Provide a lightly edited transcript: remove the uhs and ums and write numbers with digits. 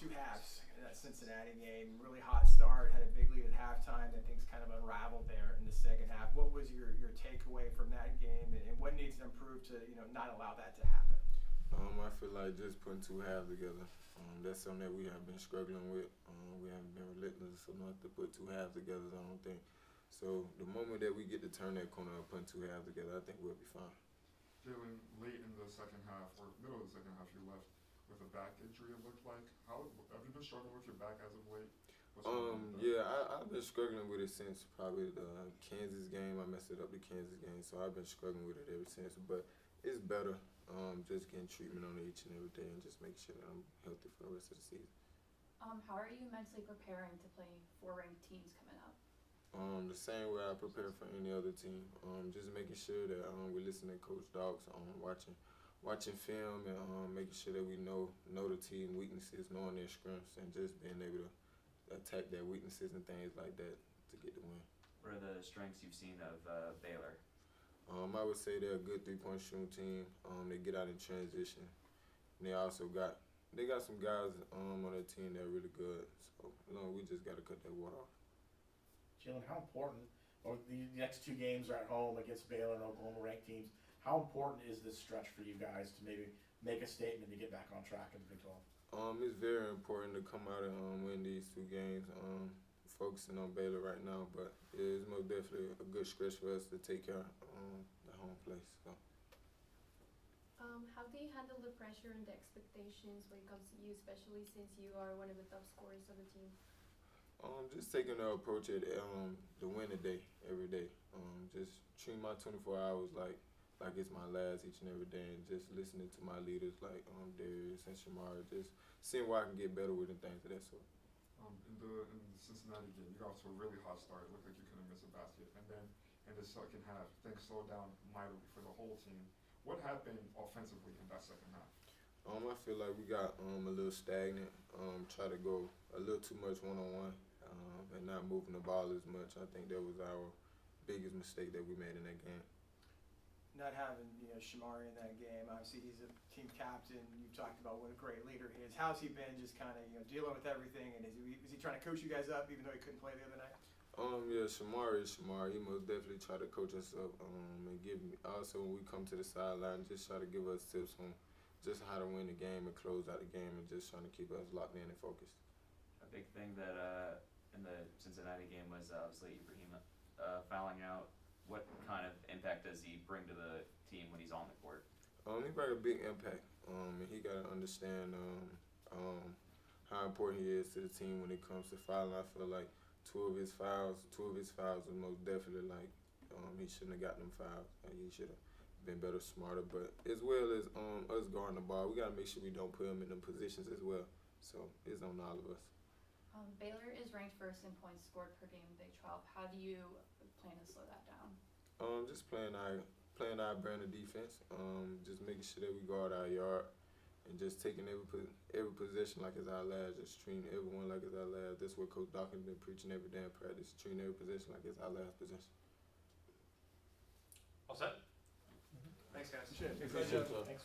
two halves in that Cincinnati game. Really hot start, had a big lead at halftime, then things kind of unraveled there in the second half. What was your takeaway from that game, and what needs to improve to not allow that to happen? I feel like just putting two halves together. That's something that we have been struggling with. We haven't been relentless enough to put two halves together, I don't think. So the moment that we get to turn that corner and put two halves together, I think we'll be fine. Jalen, late in the second half, or middle of the second half, you left with a back injury, it looked like. How have you been struggling with your back as of late? I've been struggling with it since probably the Kansas game. I messed it up the Kansas game, so I've been struggling with it ever since. But it's better. Just getting treatment on it each and every day and just make sure that I'm healthy for the rest of the season. How are you mentally preparing to play 4 ranked teams coming up? The same way I prepare for any other team. Just making sure that we're listening to Coach Dawkes, watching film, and making sure that we know the team weaknesses, knowing their strengths, and just being able to attack their weaknesses and things like that to get the win. What are the strengths you've seen of Baylor? I would say they're a good three-point shooting team. They get out in transition. And they also got some guys on their team that are really good. So we just got to cut that water off. Jalen, how important, or the next 2 games are at home against Baylor and Oklahoma ranked teams, how important is this stretch for you guys to maybe make a statement to get back on track in the Big 12? It's very important to come out and win these 2 games. Focusing on Baylor right now, but it is most definitely a good stretch for us to take care of the home place. So. How do you handle the pressure and the expectations when it comes to you, especially since you are one of the top scorers of the team? Just taking the approach at the win a day, every day. Just treat my 24 hours like it's my last each and every day, and just listening to my leaders like Darius and Shamar, just seeing where I can get better with and things of that sort. In the Cincinnati game, you got off to a really hot start. It looked like you couldn't miss a basket. And then in the second half, things slowed down mightily for the whole team. What happened offensively in that second half? I feel like we got a little stagnant. Try to go a little too much one-on-one and not moving the ball as much. I think that was our biggest mistake that we made in that game. Not having Shamari in that game, obviously he's a team captain. You've talked about what a great leader he is. How's he been just kind of dealing with everything, and is he trying to coach you guys up even though he couldn't play the other night? Shamari is Shamari. He most definitely try to coach us up and give me, also when we come to the sideline, just try to give us tips on just how to win the game and close out the game, and just trying to keep us locked in and focused. A big thing that in the Cincinnati game was obviously Ibrahim fouling out. What kind of impact does he bring to the team when he's on the court? He bring a big impact, and he got to understand how important he is to the team when it comes to fouling. I feel like two of his fouls are most definitely he shouldn't have got them fouls. He should have been better, smarter. But as well as us guarding the ball, we got to make sure we don't put him in them positions as well. So it's on all of us. Baylor is ranked first in points scored per game in Big 12. How do you plan to slow that down? Just playing our brand of defense. Just making sure that we guard our yard, and just taking every possession like it's our last. Just treating everyone like it's our last. That's what Coach Dawkins been preaching every day in practice. Treating every possession like it's our last possession. All set? Thanks, guys. Thanks.